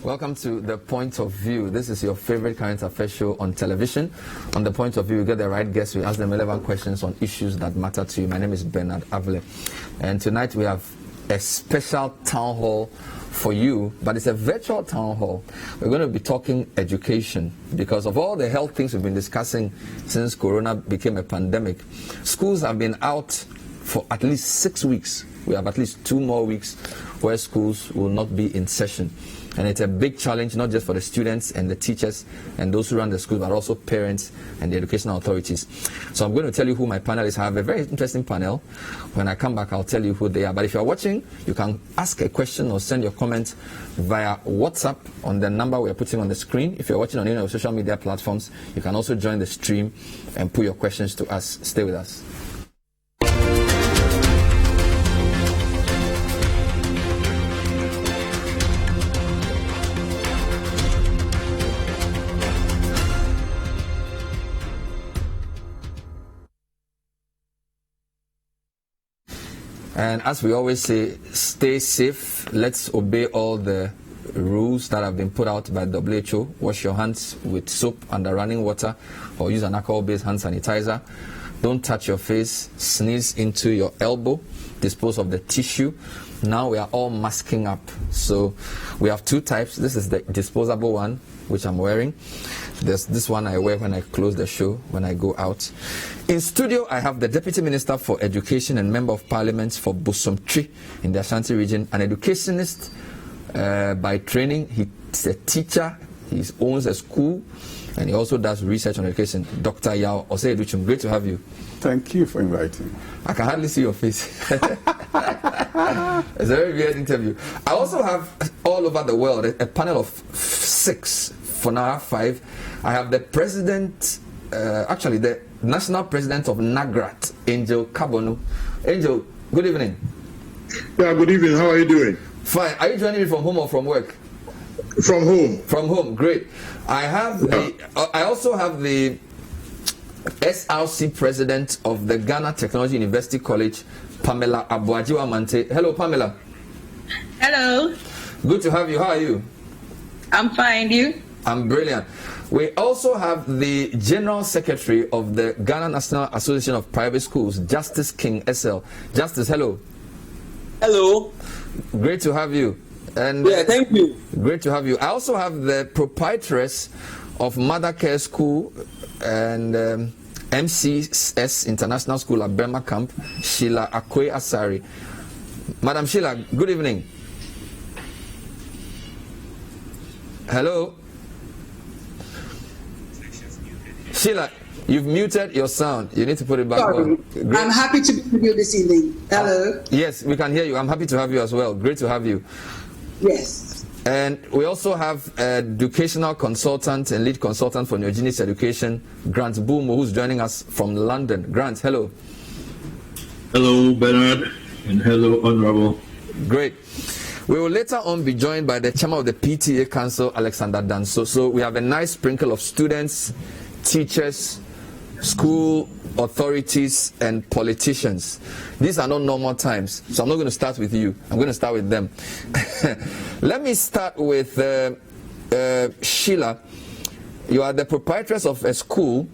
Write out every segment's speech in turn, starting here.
Welcome to The Point of View. This is your favorite current affairs show on television. On The Point of View, you get the right guests. We ask them relevant questions on issues that matter to you. My name is Bernard Avle. And tonight we have a special town hall for you, but it's a virtual town hall. We're going to be talking education because of all the health things we've been discussing since Corona became a pandemic. Schools have been out for at least 6 weeks. We have at least 2 more weeks where schools will not be in session. And it's a big challenge, not just for the students and the teachers and those who run the schools, but also parents and the educational authorities. So I'm going to tell you who my panelists are. I have a very interesting panel. When I come back, I'll tell you who they are. But if you're watching, you can ask a question or send your comment via WhatsApp on the number we are putting on the screen. If you're watching on any of social media platforms, you can also join the stream and put your questions to us. Stay with us. And as we always say, stay safe. Let's obey all the rules that have been put out by WHO. Wash your hands with soap under running water or use an alcohol-based hand sanitizer. Don't touch your face. Sneeze into your elbow. Dispose of the tissue. Now we are all masking up. So we have 2 types. This is the disposable one, which I'm wearing. There's this one I wear when I close the show, when I go out. In studio, I have the Deputy Minister for Education and Member of Parliament for Bosomtwi in the Ashanti region, an educationist by training. He's a teacher, he owns a school, and he also does research on education. Dr. Yaw Osei Adutum, great to have you. Thank you for inviting me. I can hardly see your face. It's a very weird interview. I also have all over the world a panel of 6. For now, 5. I have the president, actually the national president of NAGRAT, Angel Kabonu. Angel, good evening. Yeah, good evening. How are you doing? Fine. Are you joining me from home or from work? From home. From home. Great. I also have the SRC president of the Ghana Technology University College, Pamela Abuajiwa-Mante. Hello, Pamela. Hello. Good to have you. How are you? I'm fine. You? I'm brilliant. We also have the General Secretary of the Ghana National Association of Private Schools, Justice King SL. Justice, hello. Hello. Great to have you. And yeah, thank you. Great to have you. I also have the proprietress of Mother Care School and MCS International School at Burma Camp, Sheila Akwe Asari. Madam Sheila, good evening. Hello. Sheila, you've muted your sound. You need to put it back on. I'm happy to be with you this evening. Hello. Yes, we can hear you. I'm happy to have you as well. Great to have you. Yes. And we also have educational consultant and lead consultant for Neogenes Education, Grant Boomo, who's joining us from London. Grant, hello. Hello, Bernard, and hello, Honorable. Great. We will later on be joined by the chairman of the PTA Council, Alexander Danso. So we have a nice sprinkle of students, teachers, school authorities, and politicians. These are not normal times, so I'm not going to start with you. I'm going to start with them. Let me start with Sheila. You are the proprietress of a school,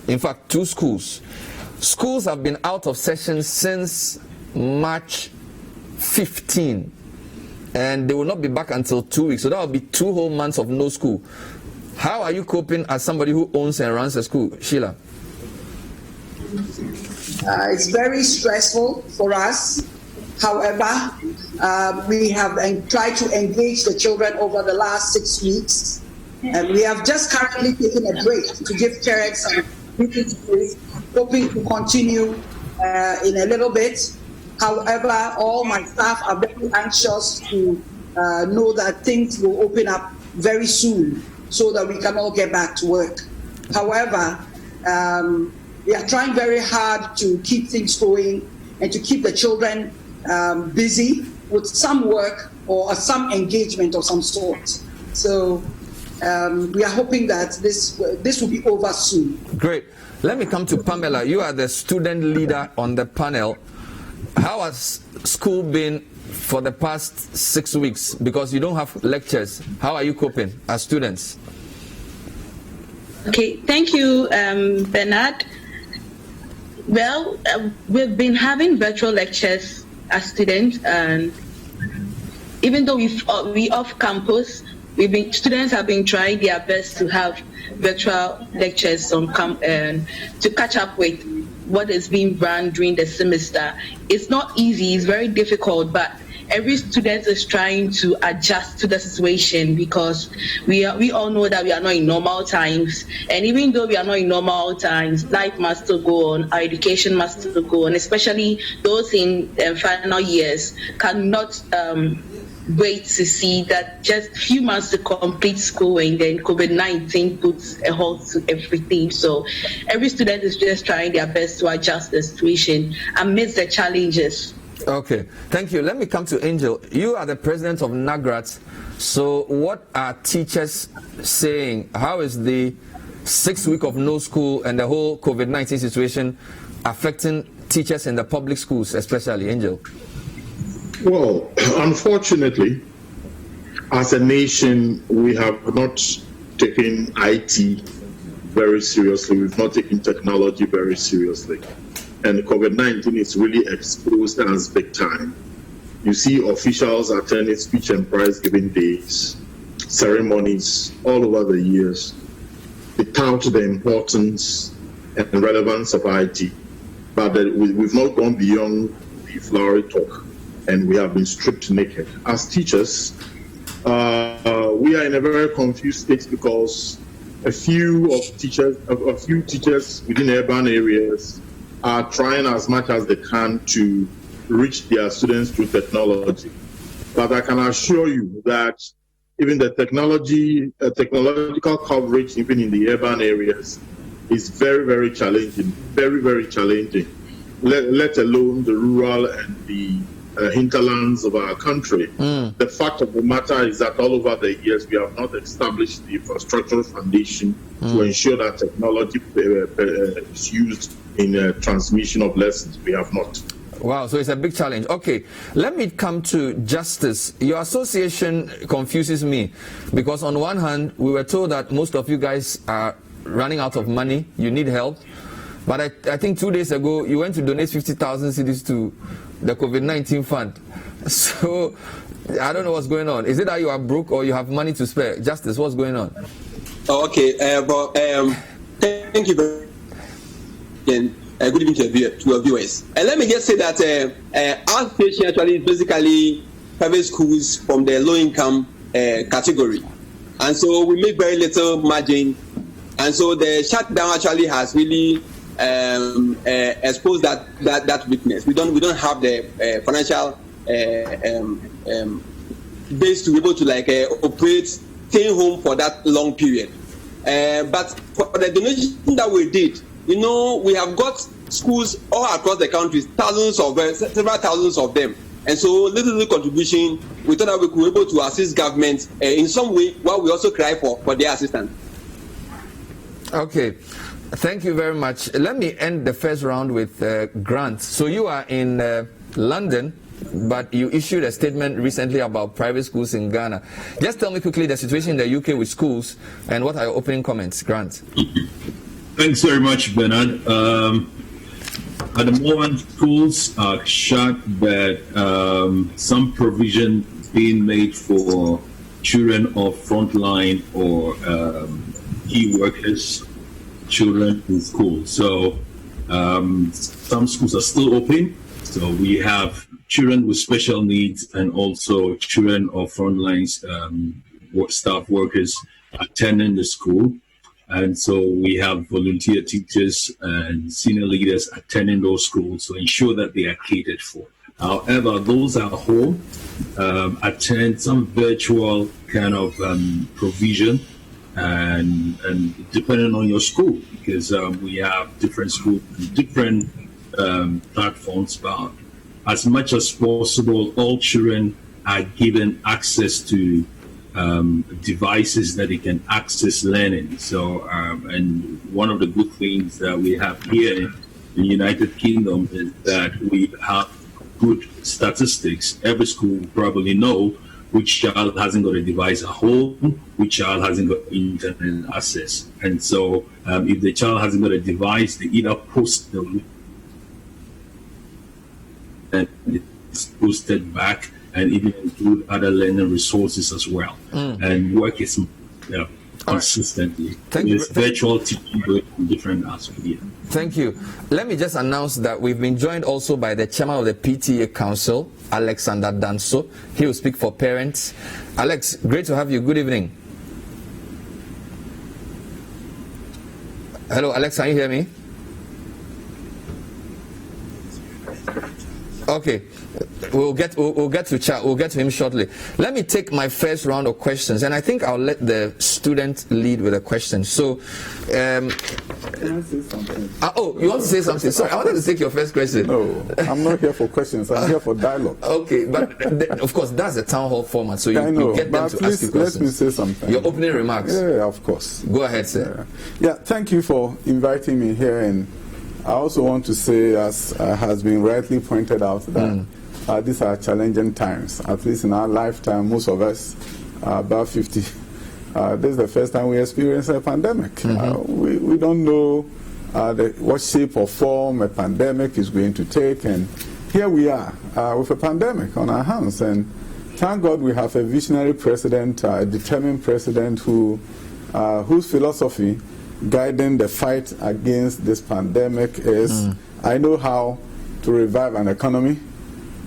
in fact 2 schools. Schools have been out of session since March 15, and they will not be back until 2 weeks, so that will be 2 whole months of no school. How are you coping as somebody who owns and runs a school? Sheila? It's very stressful for us. However, we have tried to engage the children over the last 6 weeks. And we have just currently taken a break to give parents some breathing space, hoping to continue in a little bit. However, all my staff are very anxious to know that things will open up very soon, so that we can all get back to work. However, we are trying very hard to keep things going and to keep the children busy with some work or some engagement of some sort. So we are hoping that this will be over soon. Great. Let me come to Pamela. You are the student leader on the panel. How has school been for the past 6 weeks because you don't have lectures. How are you coping as students? Okay, thank you, Bernard. Well, we've been having virtual lectures as students, and even though we off campus, students have been trying their best to have virtual lectures on to catch up with what is being run during the semester. It's not easy, it's very difficult, but every student is trying to adjust to the situation because we all know that we are not in normal times, and even though we are not in normal times, life must still go on, our education must still go on, especially those in final years cannot wait to see that just a few months to complete school, and then COVID-19 puts a halt to everything. So every student is just trying their best to adjust the situation amidst the challenges. Okay, thank you. Let me come to Angel. You are the president of NAGRAT. So what are teachers saying? How is the 6th week of no school and the whole COVID-19 situation affecting teachers in the public schools, especially? Angel? Well, unfortunately, as a nation, we have not taken IT very seriously. We've not taken technology very seriously. And COVID-19 is really exposed us big time. You see officials attending speech and prize giving days, ceremonies all over the years. They tout the importance and relevance of IT, but we've not gone beyond the flowery talk, and we have been stripped naked. As teachers, we are in a very confused state because a few teachers within urban areas are trying as much as they can to reach their students through technology. But I can assure you that even the technological coverage, even in the urban areas, is very, very challenging, very, very challenging, let alone the rural and the hinterlands of our country. The fact of the matter is that all over the years, we have not established the infrastructural foundation to ensure that technology is used in transmission of lessons. We have not. Wow, so it's a big challenge. Okay, let me come to Justice. Your association confuses me because on one hand, we were told that most of you guys are running out of money, you need help. But I think 2 days ago, you went to donate 50,000 cedis to the COVID-19 fund. So I don't know what's going on. Is it that you are broke or you have money to spare? Justice, what's going on? Okay, thank you very much. Good evening to your viewers. And let me just say that our station actually is basically private schools from the low-income category. And so we make very little margin. And so the shutdown actually has really exposed that weakness. We don't have the financial base to be able to operate, stay home for that long period. But for the donation that we did, we have got schools all across the country, several thousands of them. And so little contribution, we thought that we could be able to assist government in some way while we also cry for their assistance. Okay, thank you very much. Let me end the first round with Grant. So you are in London, but you issued a statement recently about private schools in Ghana. Just tell me quickly the situation in the UK with schools and what are your opening comments, Grant? Thanks very much, Bernard. At the moment, schools are shut, but some provision being made for children of frontline or key workers, children in school. So some schools are still open. So we have children with special needs and also children of frontline staff workers attending the school. And so we have volunteer teachers and senior leaders attending those schools to ensure that they are catered for. However, those at home attend some virtual kind of provision and depending on your school, because we have different schools, different platforms, but as much as possible, all children are given access to devices that they can access learning. So, and one of the good things that we have here in the United Kingdom is that we have good statistics, every school will probably know which child hasn't got a device at home, which child hasn't got internet access. And so if the child hasn't got a device, they either post the and it's posted back, and even include other learning resources as well. And work is consistently. Thank you. Virtual teaching in different aspects. Yeah. Thank you. Let me just announce that we've been joined also by the chairman of the PTA Council, Alexander Danso. He will speak for parents. Alex, great to have you. Good evening. Hello, Alex, can you hear me? Okay, we'll get to chat. We'll get to him shortly. Let me take my first round of questions, and I think I'll let the student lead with a question. So, Can I say something? oh, you want to say something? Sorry, I wanted to take your first question. No, I'm not here for questions. I'm here for dialogue. Okay, but of course that's a town hall format, so you get them to ask you questions. Let me say something. Your opening remarks. Yeah, of course. Go ahead, sir. Yeah, thank you for inviting me here, and I also want to say, as has been rightly pointed out, that these are challenging times. At least in our lifetime, most of us, about 50, this is the first time we experience a pandemic. We don't know what shape or form a pandemic is going to take, and here we are with a pandemic on our hands. And thank God we have a visionary president, a determined president whose philosophy guiding the fight against this pandemic is, I know how to revive an economy,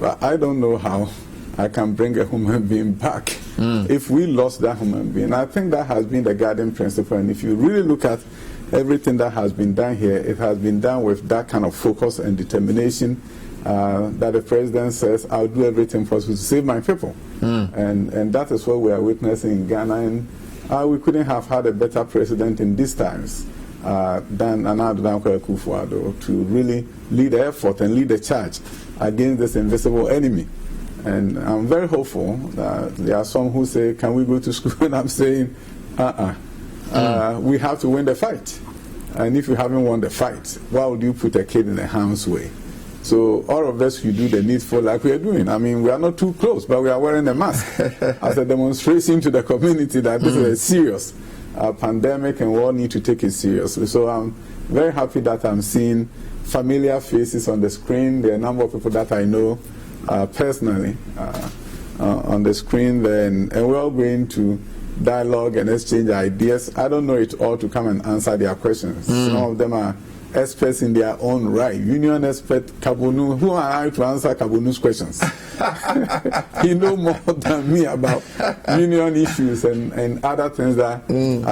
but I don't know how I can bring a human being back if we lost that human being. I think that has been the guiding principle, and if you really look at everything that has been done here, it has been done with that kind of focus and determination that the president says, I'll do everything possible to save my people. And that is what we are witnessing in Ghana. And we couldn't have had a better president in these times than Nana Akufo-Addo to really lead the effort and lead the charge against this invisible enemy. And I'm very hopeful that there are some who say, can we go to school? And I'm saying, we have to win the fight. And if you haven't won the fight, why would you put a kid in a harm's way? So all of us, you do the needful like we are doing. I mean, we are not too close, but we are wearing a mask as a demonstration to the community that this is a serious pandemic and we all need to take it seriously. So I'm very happy that I'm seeing familiar faces on the screen. There are a number of people that I know personally on the screen there, and we're all going to dialogue and exchange ideas. I don't know it all to come and answer their questions. Some of them are experts in their own right. Union expert Kabunu, who am I to answer Kabunu's questions? He knows more than me about union issues and other things that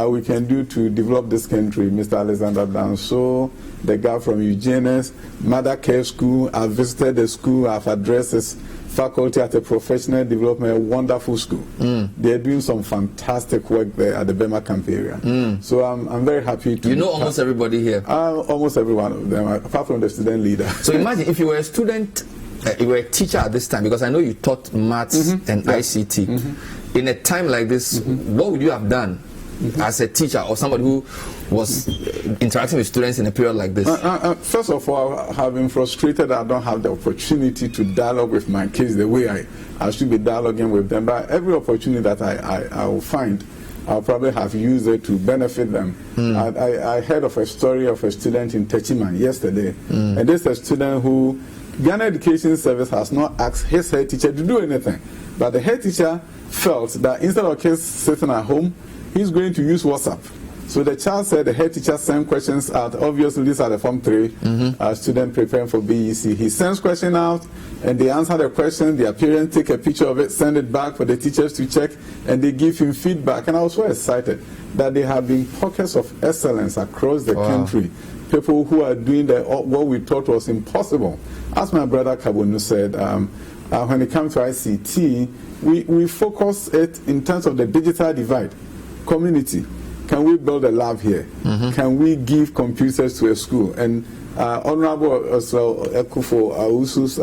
we can do to develop this country. Mr. Alexander Danso, the guy from Eugenics, Mother Care School. I've visited the school. I've addressed this faculty at a professional development, a wonderful school. They're doing some fantastic work there at the Bema Camp area. So I'm very happy to... You know almost everybody here? Almost every one of them, apart from the student leader. So imagine if you were a student, you were a teacher at this time, because I know you taught maths and ICT. In a time like this, what would you have done as a teacher or somebody who was interacting with students in a period like this? First of all, I have been frustrated that I don't have the opportunity to dialogue with my kids the way I should be dialoguing with them. But every opportunity that I will find, I'll probably have used it to benefit them. I heard of a story of a student in Techiman yesterday, and this is a student who Ghana Education Service has not asked his head teacher to do anything. But the head teacher felt that instead of kids sitting at home, he's going to use WhatsApp. So the child said the head teacher sent questions out. Obviously, these are the Form 3 student preparing for BEC. He sends question out, and they answer the question. Their parents take a picture of it, send it back for the teachers to check, and they give him feedback. And I was so excited that there have been pockets of excellence across the country. People who are doing what we thought was impossible. As my brother Kabunu said, when it comes to ICT, we focus it in terms of the digital divide. Community. Can we build a lab here? Can we give computers to a school? And Honorable Akufo Awusu's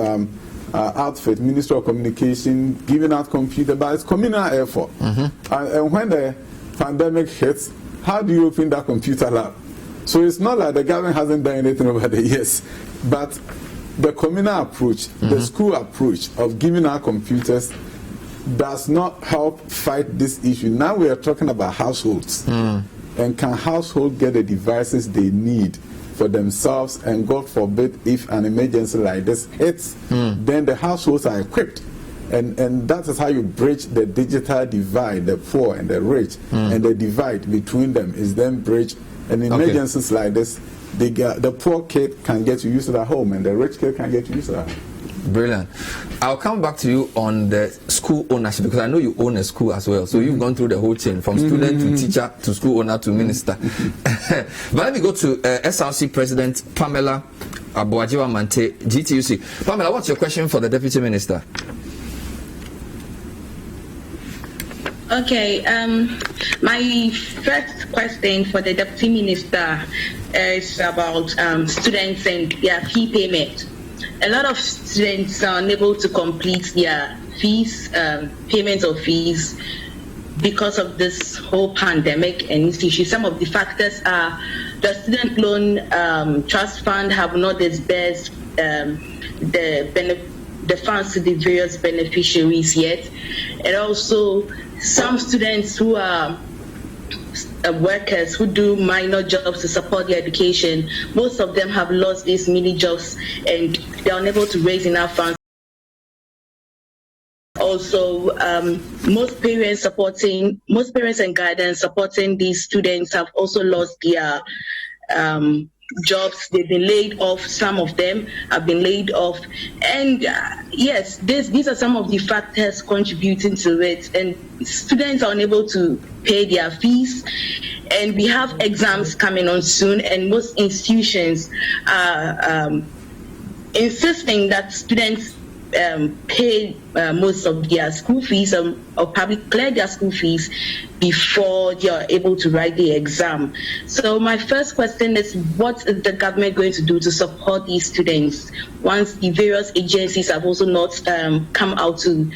outfit, Minister of Communication, giving out computers, but it's communal effort. And when the pandemic hits, how do you open that computer lab? So it's not like the government hasn't done anything over the years, but the communal approach, the school approach of giving out computers does not help fight this issue. Now we are talking about households. And can households get the devices they need for themselves? And God forbid, if an emergency like this hits, then the households are equipped. And that is how you bridge the digital divide, the poor and the rich. And the divide between them is then bridged. And in emergencies like this, the poor kid can get to use it at home, and the rich kid can get to use it at home. Brilliant. I'll come back to you on the school ownership, because I know you own a school as well. So you've gone through the whole chain, from student to teacher to school owner to minister. But let me go to SRC President Pamela Aboajiwa Mante, GTUC. Pamela, what's your question for the Deputy Minister? Okay, my first question for the Deputy Minister is about students and their fee payment. A lot of students are unable to complete their fees, payment of fees, because of this whole pandemic and issue. Some of the factors are the student loan trust fund have not disbursed the funds to the various beneficiaries yet, and also some students who are workers who do minor jobs to support their education, most of them have lost these mini jobs and they're unable to raise enough funds. Also, most parents and guardians supporting these students have also lost their jobs. They've been laid off. Some of them have been laid off, and yes, these are some of the factors contributing to it. And students are unable to pay their fees, and we have exams coming on soon, and most institutions are insisting that students pay most of their school fees or probably clear their school fees before they are able to write the exam. So my first question is, what is the government going to do to support these students once the various agencies have also not come out to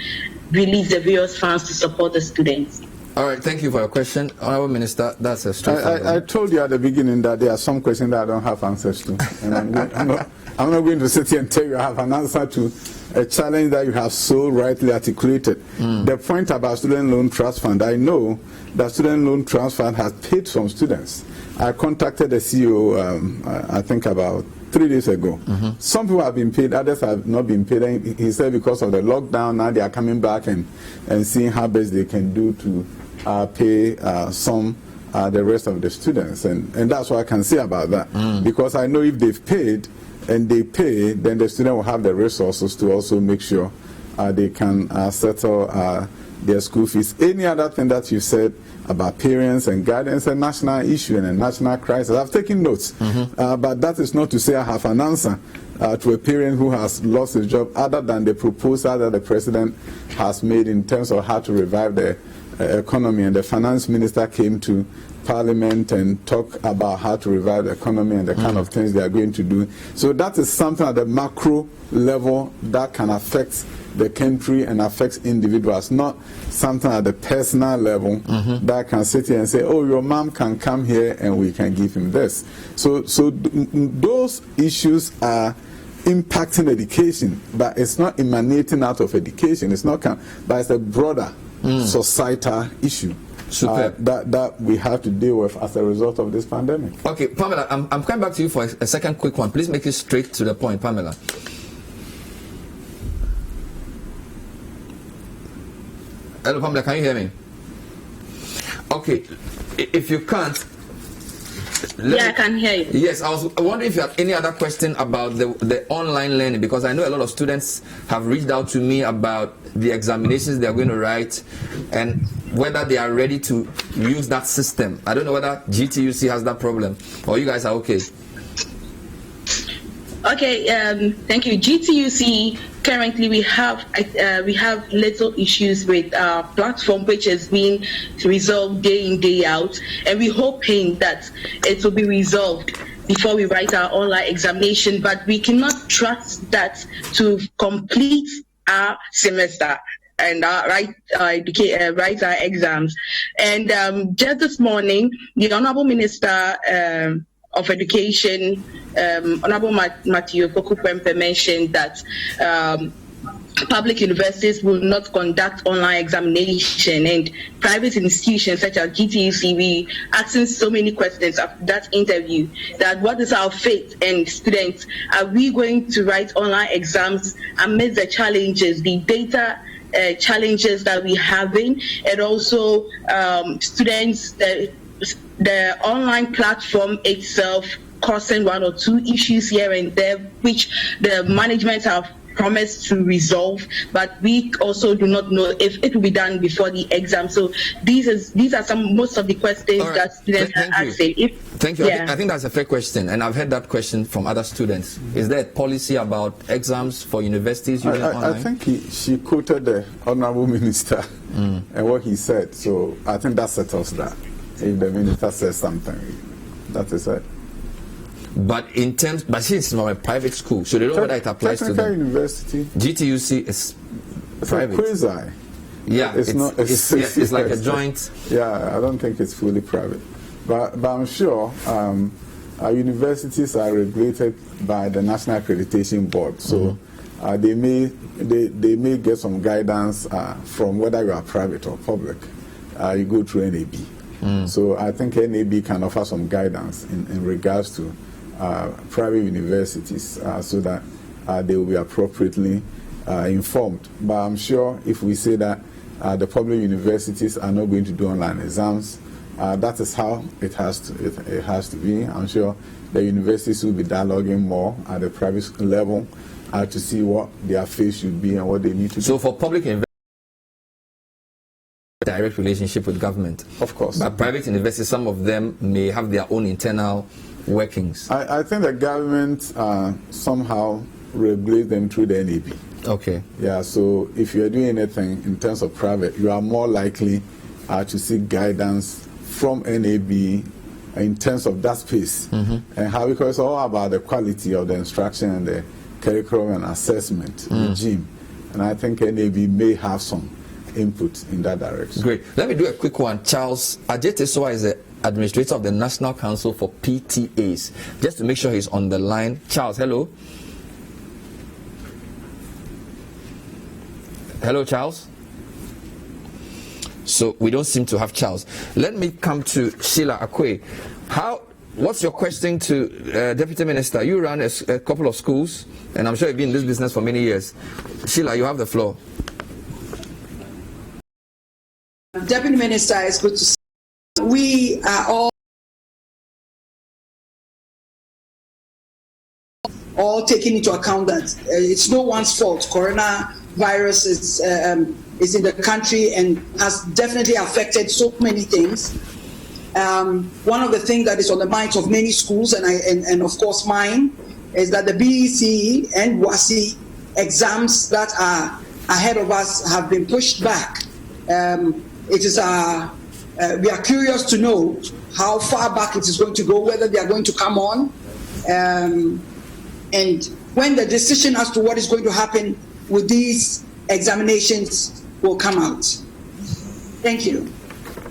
release the various funds to support the students? All right, thank you for your question. Honourable Minister, that's a straightforward. I told you at the beginning that there are some questions that I don't have answers to. And I'm not going to sit here and tell you I have an answer to a challenge that you have so rightly articulated. The point about Student Loan Trust Fund, I know that Student Loan Trust Fund has paid some students. I contacted the CEO, I think about 3 days ago. Some people have been paid, others have not been paid. And he said because of the lockdown, now they are coming back and seeing how best they can do to pay the rest of the students. And that's what I can say about that. Because I know if they've paid, and they pay, then the student will have the resources to also make sure they can settle their school fees. Any other thing that you said about parents and guardians, a national issue and a national crisis, I've taken notes. But that is not to say I have an answer to a parent who has lost his job, other than the proposal that the president has made in terms of how to revive the economy. And the finance minister came to Parliament and talk about how to revive the economy and the kind of things they are going to do. So that is something at the macro level that can affect the country and affects individuals, not something at the personal level that can sit here and say, oh, your mom can come here and we can give him this. So those issues are impacting education, but it's not emanating out of education. It's not, but it's a broader societal issue. That we have to deal with as a result of this pandemic. Okay, Pamela, I'm coming back to you for a second quick one. Please make it straight to the point, Pamela. Hello, Pamela, can you hear me? Okay, if you can't... I can hear you. Yes, I was wondering if you have any other question about the online learning, because I know a lot of students have reached out to me about the examinations they are going to write and whether they are ready to use that system. I don't know whether GTUC has that problem or you guys are okay. Okay, thank you. GTUC, currently we have little issues with our platform, which is being resolved day in, day out, and we're hoping that it will be resolved before we write our online examination, but we cannot trust that to complete our semester and write our exams. And just this morning, the Honourable Minister of Education, Honorable Matthew Poku-Pempe, mentioned that public universities will not conduct online examination, and private institutions such as GTUC asking so many questions after that interview, that what is our fate, and students, are we going to write online exams amidst the challenges, the data challenges that we're having, and also students, the online platform itself causing one or two issues here and there, which the management have promised to resolve, but we also do not know if it will be done before the exam. So these are most of the questions that students are asking. Thank you. Yeah. I think that's a fair question, and I've heard that question from other students. Is there a policy about exams for universities using online? I think she quoted the Honorable Minister and what he said, so I think that settles that. If the Minister says something, that is it. But since it's not a private school, so they don't know whether it applies to them. University. GTUC is private. It's a quasi. Yeah, it's like a joint. Yeah, I don't think it's fully private, but I'm sure our universities are regulated by the National Accreditation Board, so they may get some guidance from whether you are private or public. You go through NAB. So I think NAB can offer some guidance in regards to private universities so that they will be appropriately informed. But I'm sure if we say that the public universities are not going to do online exams, that is how it has to be. I'm sure the universities will be dialoguing more at the private level to see what their fate should be and what they need to do. So for public universities, direct relationship with government, of course. But private universities, some of them may have their own internal workings. I think the government somehow regulates them through the NAB. Okay. Yeah, so if you're doing anything in terms of private, you are more likely to seek guidance from NAB in terms of that space. And how, because it's all about the quality of the instruction and the curriculum and assessment regime. And I think NAB may have some input in that direction. Great. Let me do a quick one. Charles Ajetesoa is the administrator of the National Council for PTAs. Just to make sure he's on the line. Charles, hello. Hello, Charles. So we don't seem to have Charles. Let me come to Sheila Akwe. What's your question to Deputy Minister? You run a couple of schools, and I'm sure you've been in this business for many years. Sheila, you have the floor. Deputy Minister, it's good to see. We are all taking into account that it's no one's fault. Coronavirus is in the country and has definitely affected so many things. One of the things that is on the minds of many schools, and of course mine, is that the BEC and WASI exams that are ahead of us have been pushed back. We are curious to know how far back it is going to go, whether they are going to come on, and when the decision as to what is going to happen with these examinations will come out. Thank you.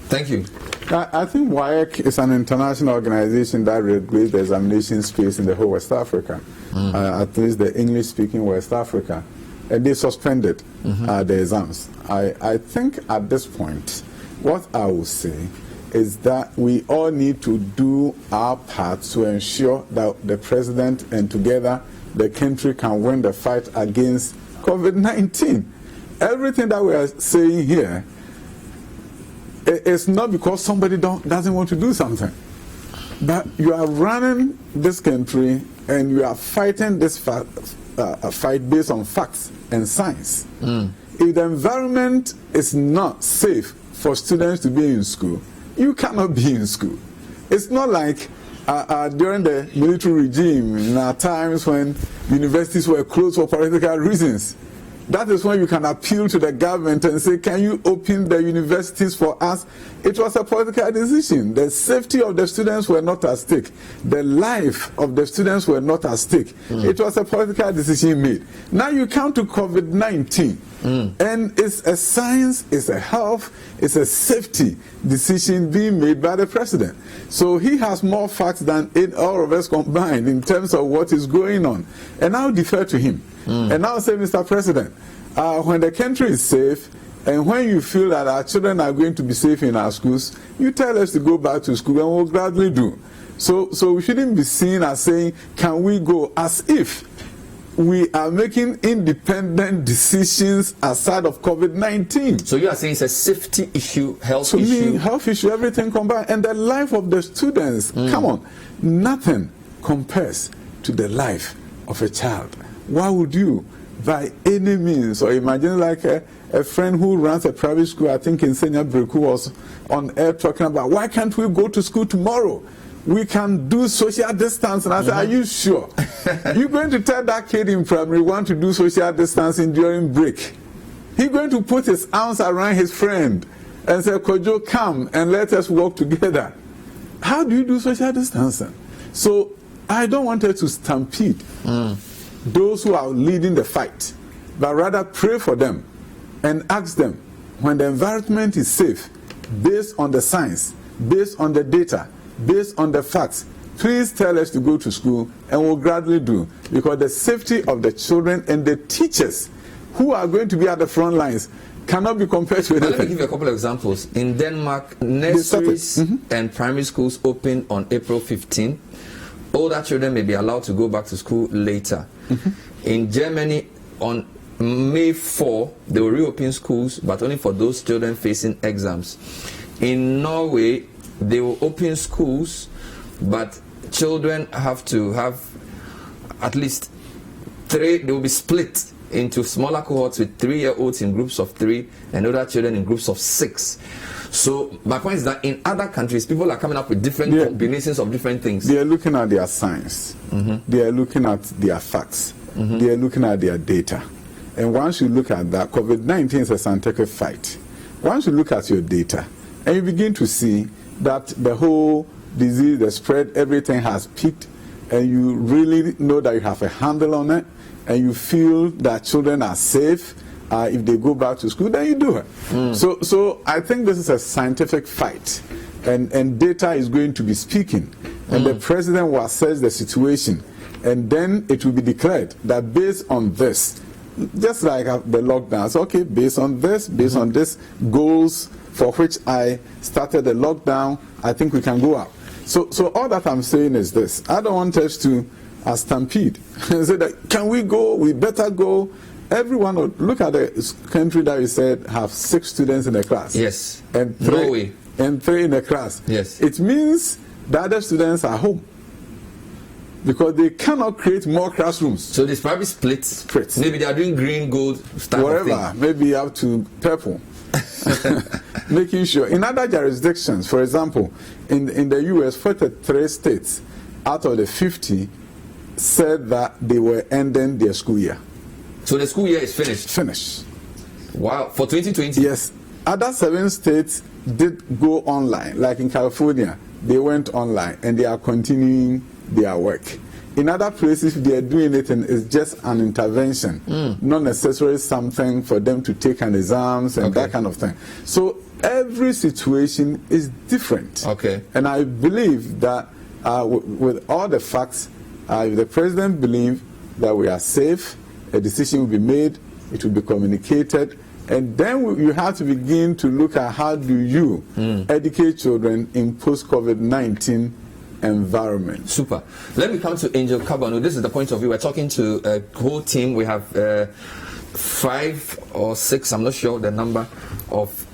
Thank you. I think WAEC is an international organization that regulates the examination space in the whole West Africa, at least the English-speaking West Africa. And they suspended the exams. I think at this point, what I will say is that we all need to do our part to ensure that the president and together the country can win the fight against COVID-19. Everything that we are saying here is not because somebody doesn't want to do something, but you are running this country and you are fighting this fight based on facts and science. If the environment is not safe for students to be in school, you cannot be in school. It's not like during the military regime, in our times when universities were closed for political reasons. that is when you can appeal to the government and say, can you open the universities for us? It was a political decision. The safety of the students were not at stake. The life of the students were not at stake. It was a political decision made. Now you come to COVID-19, and it's a science, it's a health, it's a safety decision being made by the president. So he has more facts than all of us combined in terms of what is going on. And I'll defer to him. And I'll say, Mr. President, when the country is safe, and when you feel that our children are going to be safe in our schools, you tell us to go back to school, and we'll gladly do. So we shouldn't be seen as saying, can we go, as if we are making independent decisions aside of COVID-19. So you are saying it's a safety issue, health issue? To me, health issue, everything combined. And the life of the students, come on, nothing compares to the life of a child. Why would you, by any means, or imagine like a friend who runs a private school, I think in Senya Breku, was on air talking about, why can't we go to school tomorrow? We can do social distance. And I said, are you sure? You're going to tell that kid in primary one to do social distancing during break? He's going to put his arms around his friend and say, Kojo, come and let us walk together. How do you do social distancing? So I don't want us to stampede those who are leading the fight, but rather pray for them and ask them, when the environment is safe, based on the science, based on the data, based on the facts, please tell us to go to school, and we'll gladly do, because the safety of the children and the teachers who are going to be at the front lines cannot be compared to anything. Let me give you a couple of examples. In Denmark, nurseries and primary schools open on April 15. Older children may be allowed to go back to school later. In Germany, on May 4, they will reopen schools, but only for those children facing exams. In Norway, they will open schools, but children have to have at least 3, they will be split into smaller cohorts with 3-year-olds in groups of 3 and other children in groups of 6. So my point is that in other countries, people are coming up with different combinations of different things. They are looking at their science. They are looking at their facts. They are looking at their data. And once you look at that, COVID-19 is a scientific fight. Once you look at your data, and you begin to see that the whole disease, the spread, everything has peaked, and you really know that you have a handle on it, and you feel that children are safe, if they go back to school, then you do it. So I think this is a scientific fight, and data is going to be speaking, and the president will assess the situation, and then it will be declared that based on this, just like the lockdowns, okay, based on this goals for which I started the lockdown, I think we can go out. So all that I'm saying is this: I don't want us to stampede and say that, can we go? We better go. Everyone, look at the country that you said have 6 students in a class. Yes. And 3 in a class. Yes. It means the other students are home, because they cannot create more classrooms. So this probably splits. Maybe they are doing green, gold, stuff. Whatever, maybe up to purple. Making sure. In other jurisdictions, for example, in the US, 43 states out of the 50 said that they were ending their school year. So the school year is finished? Finished. Wow, for 2020? Yes. Other 7 states did go online, like in California, they went online and they are continuing their work. In other places, they are doing it and it's just an intervention, not necessarily something for them to take an exams and that kind of thing. So every situation is different. And I believe that with all the facts, if the president believes that we are safe, a decision will be made, it will be communicated, and then you have to begin to look at how do you educate children in post-COVID-19 environment. Super. Let me come to Angel Kabanu. This is the point of view. We're talking to a whole team. We have 5 or 6, I'm not sure the number, of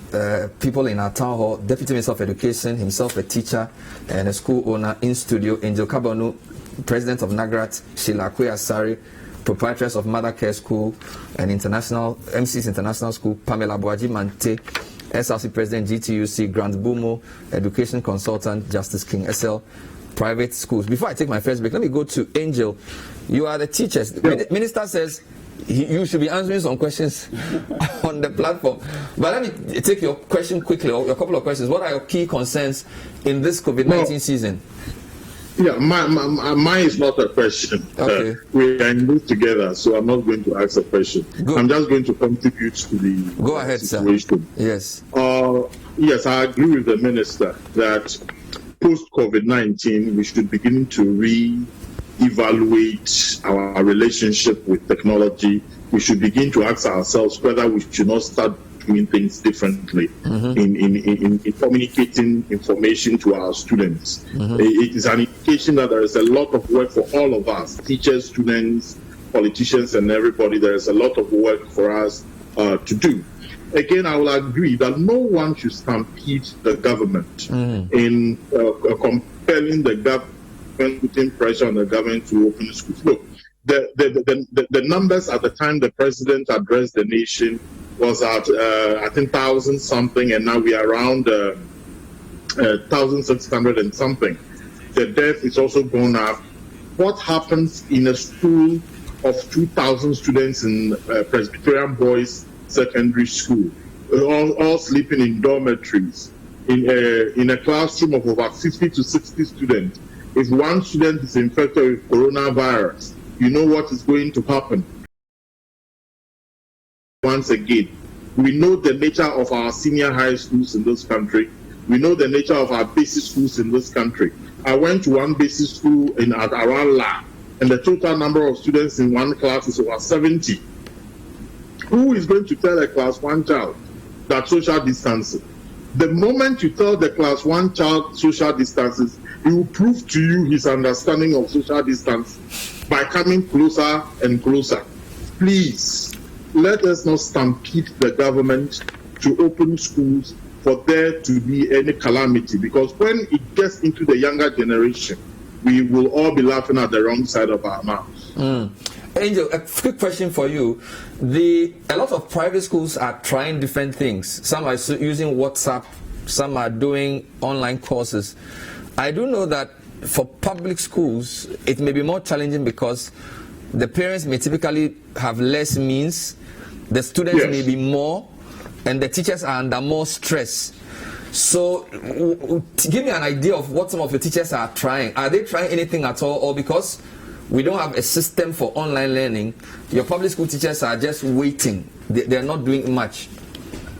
people in our town hall. Deputy Minister of Education, himself a teacher and a school owner in studio. Angel Kabanu, President of Nagrat, Sheila Asari, proprietress of Mother Care School and MC's International School, Pamela Boaji Mante, SRC President, GTUC, Grant Bumo, Education Consultant, Justice King SL, Private Schools. Before I take my first break, let me go to Angel. You are the teachers. The Minister says you should be answering some questions on the platform. But let me take your question quickly, or a couple of questions. What are your key concerns in this COVID-19 season? Yeah, mine is not a question. Okay. We are in this together, so I'm not going to ask a question. Good. I'm just going to contribute to the Go ahead, situation. Sir. Yes. Yes, I agree with the minister that post-COVID-19, we should begin to re-evaluate our relationship with technology. We should begin to ask ourselves whether we should not start doing things differently in communicating information to our students. It is an indication that there is a lot of work for all of us, teachers, students, politicians, and everybody. There is a lot of work for us to do. Again, I will agree that no one should stampede the government in compelling the government, putting pressure on the government to open schools. Look, the numbers at the time the president addressed the nation was at, I think, 1,000 something, and now we are around 1,600 and something. The death is also gone up. What happens in a school of 2,000 students in Presbyterian Boys Secondary School, all sleeping in dormitories, in a classroom of over 50 to 60 students? If one student is infected with coronavirus, you know what is going to happen. Once again, we know the nature of our senior high schools in this country. We know the nature of our basic schools in this country. I went to one basic school at Avle, and the total number of students in one class is over 70. Who is going to tell a class 1 child that social distancing? The moment you tell the class 1 child social distances, he will prove to you his understanding of social distance by coming closer and closer. Please, let us not stampede the government to open schools for there to be any calamity, because when it gets into the younger generation, we will all be laughing at the wrong side of our mouths. Angel, a quick question for you. A lot of private schools are trying different things. Some are using WhatsApp, some are doing online courses. I do know that for public schools, it may be more challenging because the parents may typically have less means, the students may be more, and the teachers are under more stress. So give me an idea of what some of the teachers are trying. Are they trying anything at all, or because we don't have a system for online learning, your public school teachers are just waiting? They're not doing much.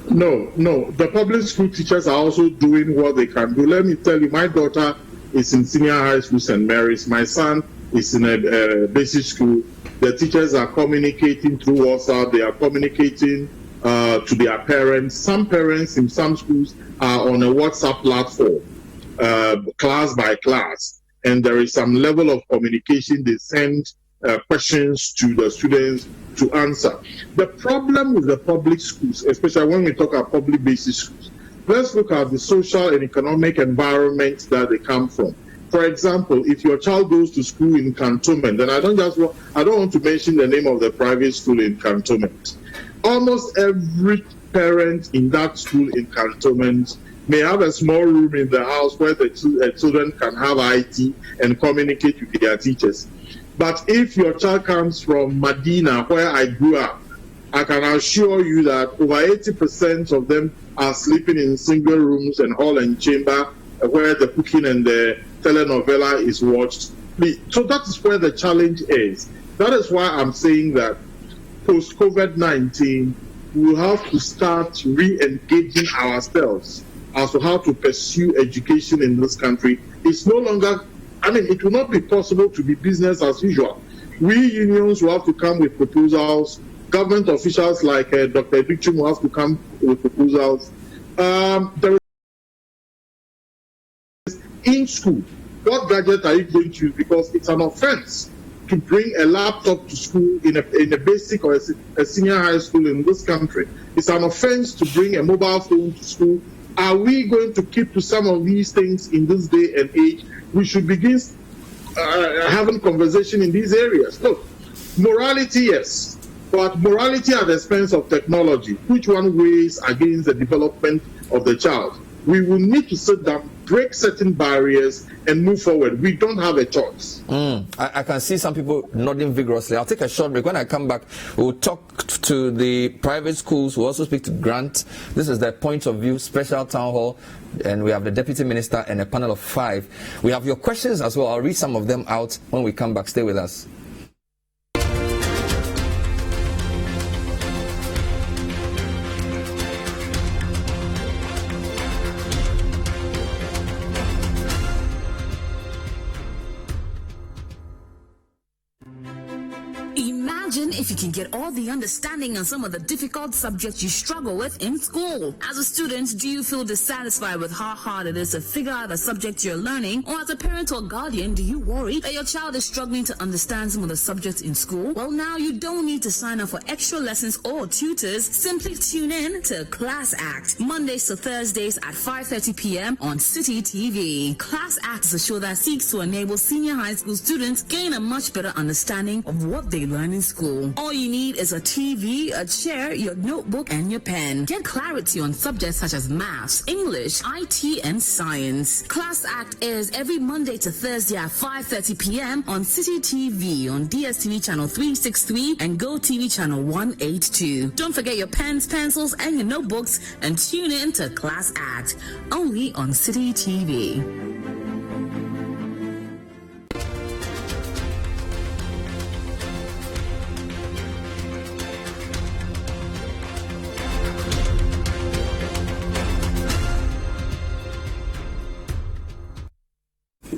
No. The public school teachers are also doing what they can do. Let me tell you, my daughter is in senior high school, St. Mary's. My son is in a basic school. The teachers are communicating through WhatsApp. They are communicating to their parents. Some parents in some schools are on a WhatsApp platform, class by class, and there is some level of communication. They send questions to the students to answer. The problem with the public schools, especially when we talk about public basic schools, let's look at the social and economic environment that they come from. For example, if your child goes to school in Cantonment, and I don't want to mention the name of the private school in Cantonment. Almost every parent in that school in Cantonment may have a small room in the house where the children can have IT and communicate with their teachers. But if your child comes from Medina, where I grew up, I can assure you that over 80% of them are sleeping in single rooms and hall and chamber where the cooking and the telenovela is watched. So that is where the challenge is. That is why I'm saying that post-COVID-19, we will have to start re-engaging ourselves as to how to pursue education in this country. It's no longer, it will not be possible to be business as usual. We unions will have to come with proposals. Government officials like Dr. Yaw will have to come with proposals. There is in school, what gadget are you going to use? Because it's an offense to bring a laptop to school in a basic or a senior high school in this country. It's an offense to bring a mobile phone to school. Are we going to keep to some of these things in this day and age? We should begin having conversation in these areas. Look, morality, yes, but morality at the expense of technology. Which one weighs against the development of the child? we will need to sit down, break certain barriers, and move forward. We don't have a choice. I can see some people nodding vigorously. I'll take a short break. When I come back, we'll talk to the private schools. We'll also speak to Grant. This is the Point of View special town hall, and we have the Deputy Minister and a panel of 5. We have your questions as well. I'll read some of them out when we come back. Stay with us. Imagine if you can get all the understanding on some of the difficult subjects you struggle with in school. As a student, do you feel dissatisfied with how hard it is to figure out a subject you're learning? Or as a parent or guardian, do you worry that your child is struggling to understand some of the subjects in school? Well, now you don't need to sign up for extra lessons or tutors. Simply tune in to Class Act, Mondays to Thursdays at 5:30 p.m. on City TV. Class Act is a show that seeks to enable senior high school students gain a much better understanding of what they learn in school. All you need is a TV, a chair, your notebook, and your pen. Get clarity on subjects such as maths, English, IT, and science. Class Act airs every Monday to Thursday at 5:30 p.m. on City TV on DSTV channel 363 and GoTV channel 182. Don't forget your pens, pencils, and your notebooks, and tune in to Class Act only on City TV.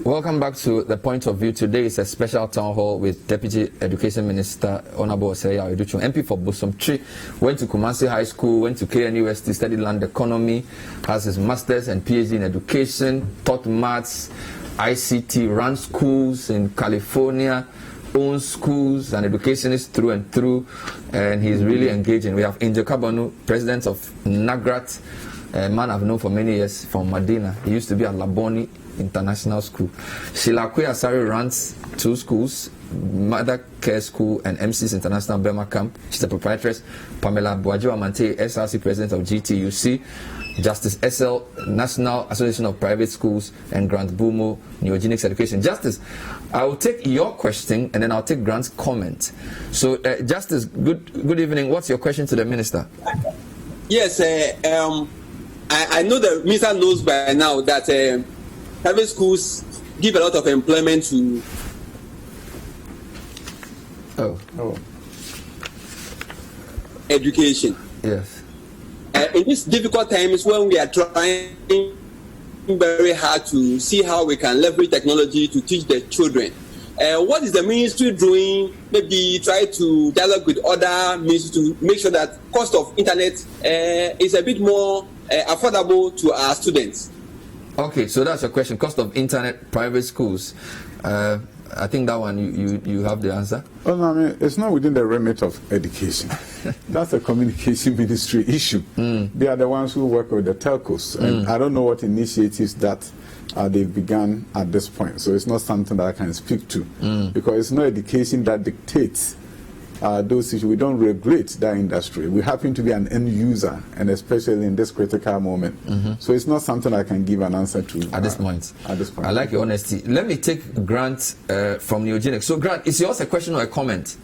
Welcome back to The Point of View. Today is a special town hall with Deputy Education Minister Honorable Osei Yaw Adutum, MP for Bosomtwi, went to Kumasi High School, went to KNUST, studied land economy, has his master's and PhD in education, taught maths, ICT, ran schools in California, owns schools, and educationist through and through, and he's really engaging. We have Angel Kabanu, president of NAGRAT, a man I've known for many years from Medina. He used to be at Laboni International School. Sheila Asari runs 2 schools, Mother Care School and MC's International Burma Camp. She's the proprietress. Pamela Buajiwa-Mante, SRC president of GTUC. Justice SL, National Association of Private Schools, and Grant Bumo, Neogenics Education. Justice, I will take your question and then I'll take Grant's comment. So, Justice, good evening. What's your question to the minister? Yes, I know the minister knows by now that private schools give a lot of employment to. Education. Yes. In these difficult times when we are trying very hard to see how we can leverage technology to teach the children, what is the ministry doing? Maybe try to dialogue with other ministries to make sure that cost of internet is a bit more affordable to our students. Okay, so that's your question. Cost of internet, private schools. I think that one you have the answer. Well, I mean, it's not within the remit of education. That's a communication ministry issue. They are the ones who work with the telcos, and I don't know what initiatives that they've begun at this point. So it's not something that I can speak to, because it's not education that dictates those issues. We don't regulate that industry. We happen to be an end user, and especially in this critical moment. So it's not something I can give an answer to at this point. At this point, I like your honesty. Let me take Grant from Neogenics. So, Grant, is yours a question or a comment?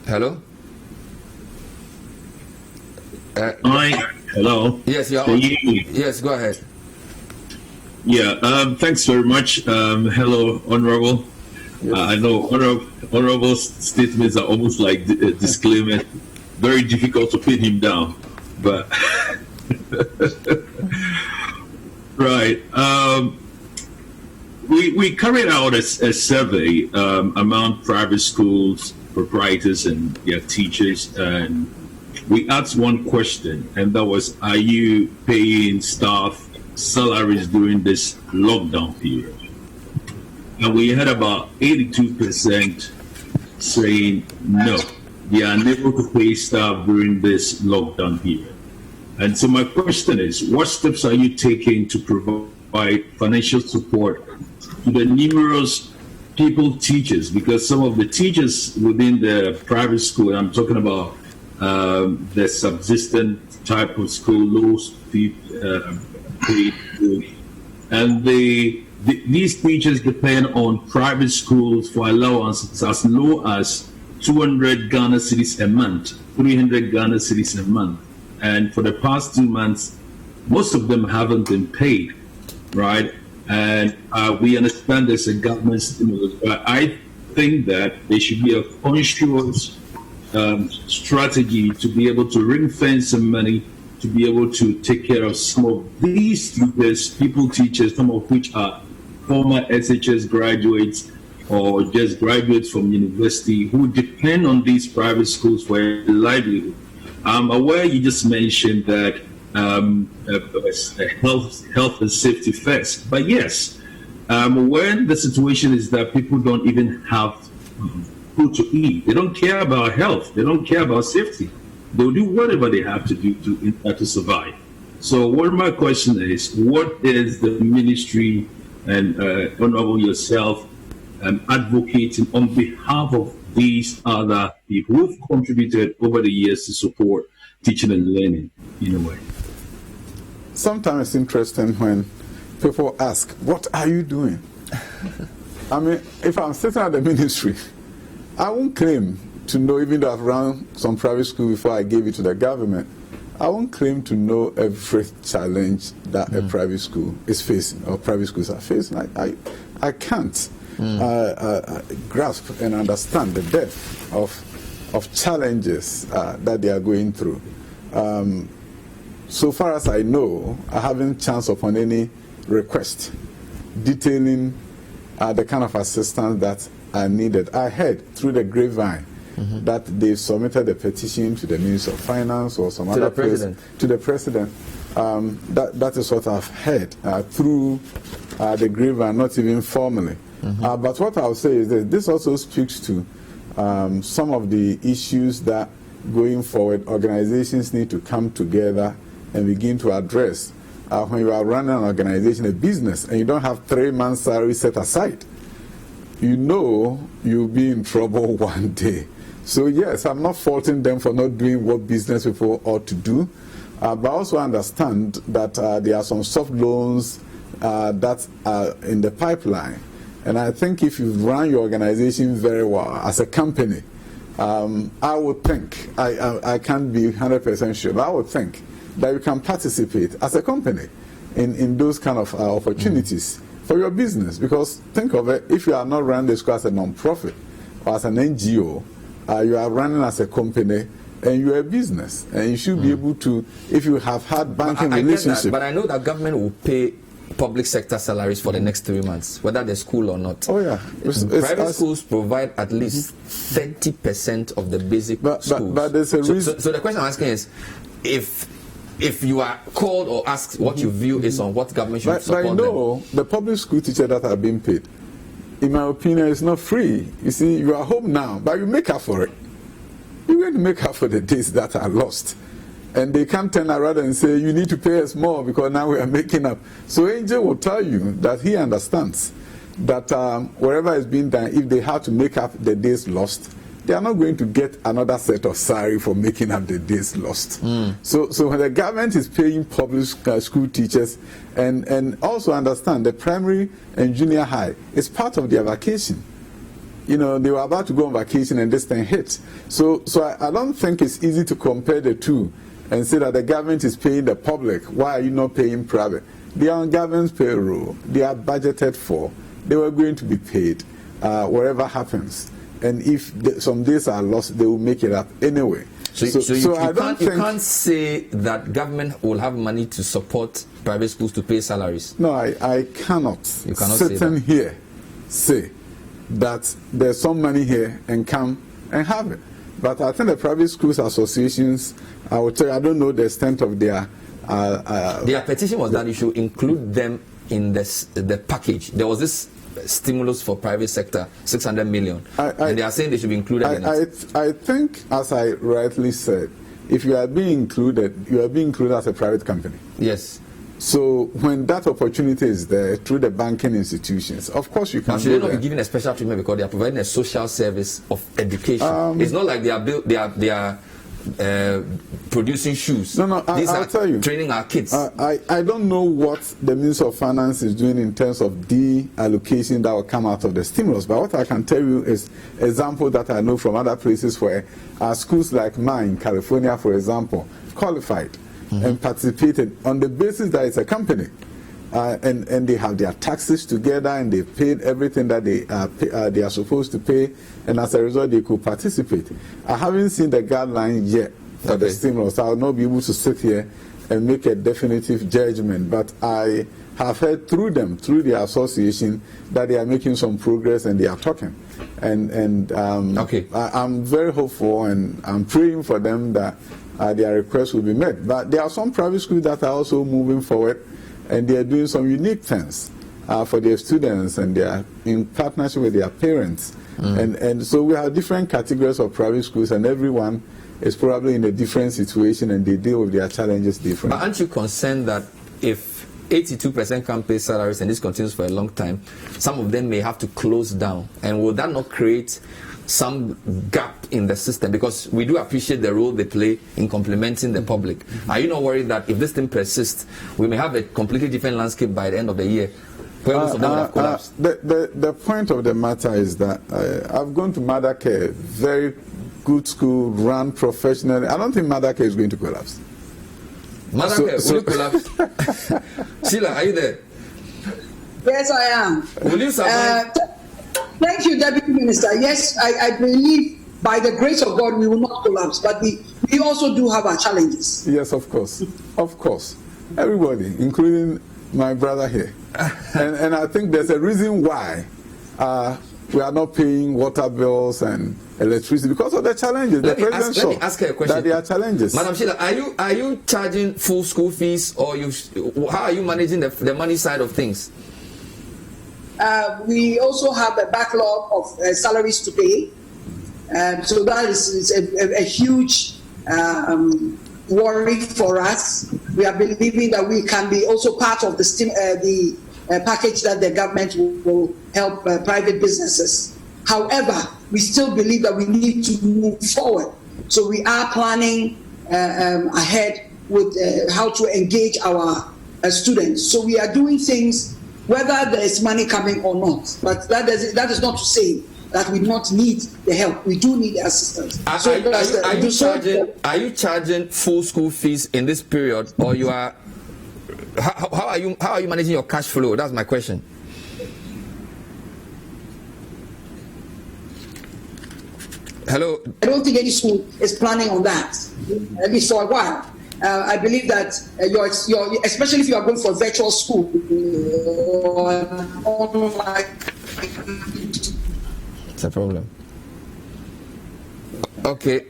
Hello. Hi. Hello. Yes, you are. Yes, go ahead. Yeah. Thanks very much. Hello, Honorable. I know honorable statements are almost like a disclaimer. Very difficult to pin him down, but right. We carried out a survey among private schools, proprietors, and their teachers, and we asked one question, and that was: are you paying staff salaries during this lockdown period? And we had about 82% saying no, they are unable to pay staff during this lockdown period. And so my question is, what steps are you taking to provide financial support to the numerous teachers? Because some of the teachers within the private school, I'm talking about the subsistent type of school, low paid, and these teachers depend on private schools for allowances as low as 200 Ghana cedis a month, 300 Ghana cedis a month. And for the past 2 months, most of them haven't been paid, right? And we understand there's a government stimulus, but I think that there should be a conscious strategy to be able to ring fence some money to be able to take care of some of these teachers, teachers, some of which are former SHS graduates or just graduates from university who depend on these private schools for a livelihood. I'm aware you just mentioned that health and safety first, but yes, when the situation is that people don't even have food to eat, they don't care about health, they don't care about safety. They'll do whatever they have to do to survive. So what my question is, what is the ministry and Honorable yourself advocating on behalf of these other people who've contributed over the years to support teaching and learning in a way? Sometimes it's interesting when people ask, what are you doing? I mean, if I'm sitting at the ministry, I won't claim to know, even though I've run some private school before I gave it to the government, I won't claim to know every challenge that a private school is facing or private schools are facing. I can't grasp and understand the depth of challenges that they are going through. So far as I know, I haven't chanced upon any request detailing the kind of assistance that are needed. I heard through the grapevine that they submitted a petition to the Minister of Finance or some other place, to the President. That is what I've heard through the grapevine, not even formally. But what I'll say is that this also speaks to some of the issues that going forward organizations need to come together and begin to address. When you are running an organization, a business, and you don't have 3 months' salary set aside, you know you'll be in trouble one day. So yes, I'm not faulting them for not doing what business people ought to do, but also understand that there are some soft loans that are in the pipeline. And I think if you run your organization very well as a company, I would think, I can't be 100% sure, but I would think that you can participate as a company in those kind of opportunities for your business. Because think of it, if you are not running the school as a non-profit or as an NGO, you are running as a company and you're a business, and you should be able to, if you have had banking relationship. But I know that government will pay public sector salaries for the next 3 months, whether they're school or not. Oh yeah, private schools provide at least 30% of the basic schools. But there's a reason. So the question I'm asking is, if you are called or asked what your view is on what government should support them. But I know the public school teachers that are being paid, in my opinion, is not free. You see, you are home now, but you make up for it. You're going to make up for the days that are lost. And they can't turn around and say, you need to pay us more because now we are making up. So Angel will tell you that he understands that wherever is being done, if they have to make up the days lost, they are not going to get another set of salary for making up the days lost. So when the government is paying public school teachers, and also understand the primary and junior high is part of their vacation. You know, they were about to go on vacation and this thing hit. So I don't think it's easy to compare the two and say that the government is paying the public. Why are you not paying private? They are on government's payroll. They are budgeted for. They were going to be paid whatever happens. And if some days are lost, they will make it up anyway. So I don't think you can't say that government will have money to support private schools to pay salaries. No, I cannot. You cannot sitting here say that there's some money here and come and have it. But I think the private schools associations, I will tell you, I don't know the extent of their petition was that you should include them in the package. There was this stimulus for private sector, 600 million, and they are saying they should be included in it. I think, as I rightly said, if you are being included, you are being included as a private company. Yes. So when that opportunity is there through the banking institutions, of course you can. Now, should they not be given a special treatment because they are providing a social service of education? It's not like they are producing shoes. No, I'll tell you. Training our kids. I don't know what the Minister of Finance is doing in terms of deallocation that will come out of the stimulus, but what I can tell you is example that I know from other places where schools like mine, California, for example, qualified and participated on the basis that it's a company. And they have their taxes together and they paid everything that they are supposed to pay, and as a result they could participate. I haven't seen the guideline yet for the stimulus. I will not be able to sit here and make a definitive judgment, but I have heard through the association, that they are making some progress and they are talking. I'm very hopeful and I'm praying for them that their requests will be met. But there are some private schools that are also moving forward, and they are doing some unique things for their students, and they are in partnership with their parents. And so we have different categories of private schools, and everyone is probably in a different situation, and they deal with their challenges differently. But aren't you concerned that if 82% can't pay salaries and this continues for a long time, some of them may have to close down? And will that not create some gap in the system? Because we do appreciate the role they play in complementing the public. Are you not worried that if this thing persists, we may have a completely different landscape by the end of the year, where most of them will have collapsed? The point of the matter is that I've gone to Mother Care, very good school, run professionally. I don't think Mother Care is going to collapse. Mother Care will collapse? Sheila, are you there? Yes, I am. Will you survive? Thank you, Deputy Minister. Yes, I believe by the grace of God we will not collapse, but we also do have our challenges. Yes, of course. Of course. Everybody, including my brother here. And I think there's a reason why we are not paying water bills and electricity, because of the challenges. Let me ask her a question. That there are challenges. Madam Sheila, are you charging full school fees, or how are you managing the money side of things? We also have a backlog of salaries to pay. So that is a huge worry for us. We are believing that we can be also part of the package that the government will help private businesses. However, we still believe that we need to move forward. So we are planning ahead with how to engage our students. So we are doing things whether there is money coming or not. But that is not to say that we don't need the help. We do need the assistance. Are you charging full school fees in this period, or you are? How are you managing your cash flow? That's my question. Hello. I don't think any school is planning on that, at least for a while. I believe that especially if you are going for virtual school or online. It's a problem. Okay.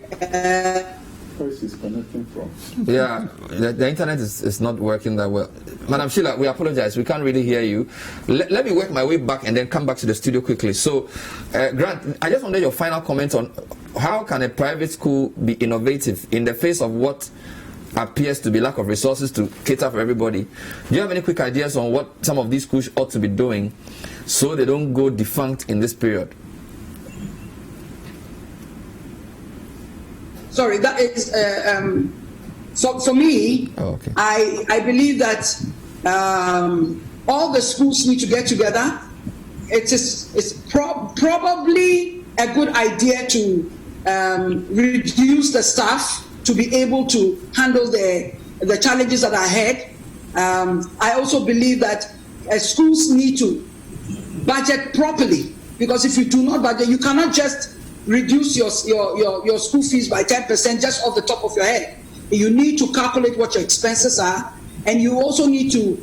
Where she's connecting from? Yeah, the internet is not working that well. Madam Sheila, we apologize. We can't really hear you. Let me work my way back and then come back to the studio quickly. So, Grant, I just wanted your final comment on how can a private school be innovative in the face of what appears to be lack of resources to cater for everybody. Do you have any quick ideas on what some of these schools ought to be doing so they don't go defunct in this period? Sorry, that is for me. Oh, okay. I believe that all the schools need to get together. It's probably a good idea to reduce the staff to be able to handle the challenges that are ahead. I also believe that schools need to budget properly, because if you do not budget, you cannot just reduce your school fees by 10% just off the top of your head. You need to calculate what your expenses are, and you also need to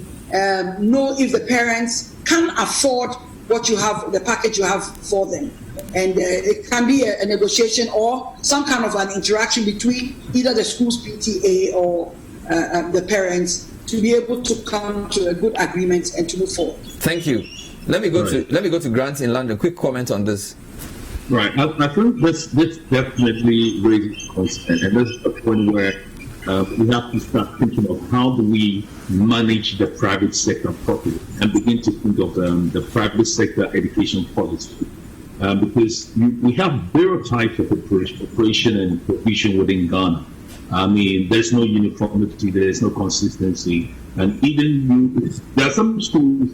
know if the parents can afford what you have, the package you have for them. And it can be a negotiation or some kind of an interaction between either the school's PTA or the parents to be able to come to a good agreement and to move forward. Thank you. Let me go to Grant in London. Quick comment on this. Right. I think this definitely raises concern, and this is the point where we have to start thinking of how do we manage the private sector properly and begin to think of the private sector education policy. because we have various types of operation and provision within Ghana. I mean, there's no uniformity, there's no consistency, and even there are some schools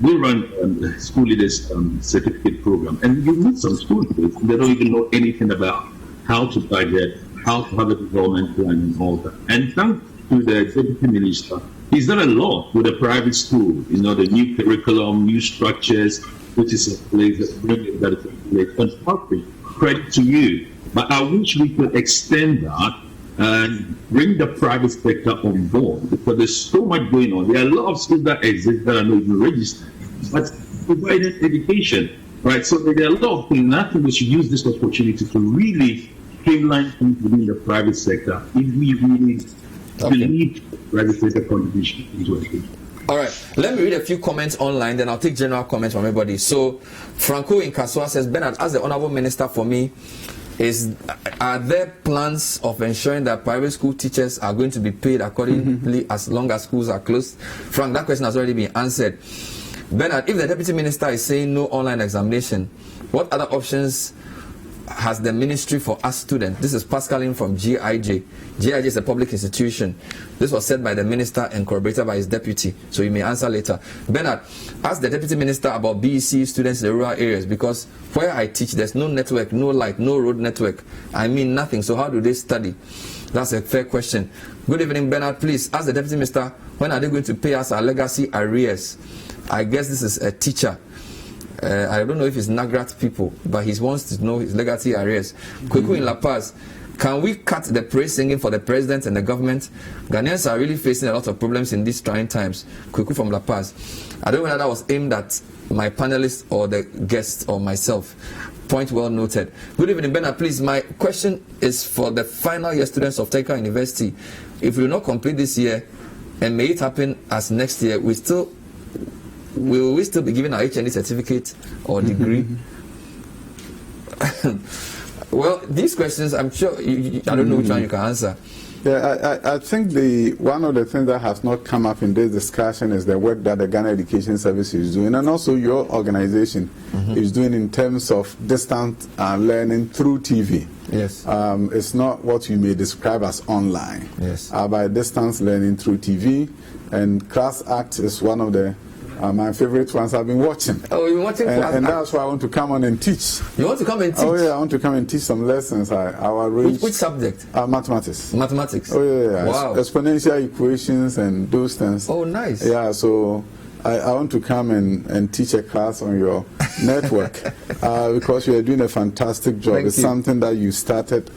we run school leaders certificate program, and you meet some school leaders, they don't even know anything about how to budget, how to have a development plan, and all that. And thanks to the deputy minister, he's done a lot with the private school. You know, the new curriculum, new structures, which is in place, that is in place. And partly credit to you, but I wish we could extend that and bring the private sector on board, because there's so much going on. There are a lot of schools that exist that are not even registered, but providing education, right? So there are a lot of things, and I think we should use this opportunity to really streamline things within the private sector if we really believe private sector contribution into education. All right, let me read a few comments online, then I'll take general comments from everybody. So, Franco in Kasua says, Bernard, as the Honorable Minister for me, are there plans of ensuring that private school teachers are going to be paid accordingly as long as schools are closed? Frank, that question has already been answered. Bernard, if the Deputy Minister is saying no online examination, what other options has the Ministry for us students? This is Pascaline from GIJ. GIJ is a public institution. This was said by the Minister and corroborated by his deputy, so you may answer later. Bernard, ask the Deputy Minister about BEC students in the rural areas, because where I teach, there's no network, no light, no road network. I mean nothing, so how do they study? That's a fair question. Good evening, Bernard. Please ask the Deputy Minister, when are they going to pay us our legacy arrears? I guess this is a teacher. I don't know if it's Nagrat people, but he wants to know his legacy arrears. Kweku in La Paz, can we cut the praise singing for the president and the government? Ghanaians are really facing a lot of problems in these trying times. Kweku from La Paz. I don't know whether that was aimed at my panelists or the guests or myself. Point well noted. Good evening, Bernard. Please, my question is for the final year students of Technical University. If we will not complete this year, and may it happen as next year, will we still be given our HND certificate or degree? Well, these questions, I'm sure, I don't know which one you can answer. Yeah, I think one of the things that has not come up in this discussion is the work that the Ghana Education Service is doing, and also your organization is doing in terms of distance learning through TV. Yes. It's not what you may describe as online. Yes. By distance learning through TV, and Class Act is one of the my favorite ones I've been watching. Oh, you've been watching Class Act? And that's why I want to come on and teach. You want to come and teach? Oh yeah, I want to come and teach some lessons. Which subject? Mathematics. Mathematics? Oh yeah. Wow. Exponential equations and those things. Oh, nice. Yeah, so I want to come and teach a class on your network because you are doing a fantastic job. It's something that you started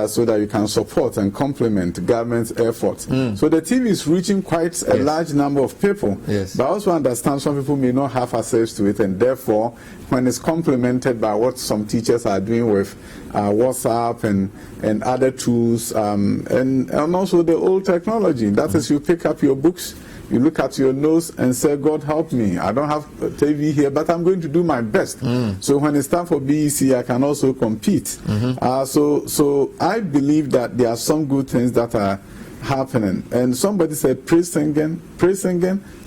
so that you can support and complement government's efforts. So the TV is reaching quite a large number of people. Yes. But I also understand some people may not have access to it, and therefore, when it's complemented by what some teachers are doing with WhatsApp and other tools, and also the old technology, that is, you pick up your books, you look at your notes and say, God help me, I don't have TV here, but I'm going to do my best. So when it's time for BEC, I can also compete. So I believe that there are some good things that are happening. And somebody said, praise singing?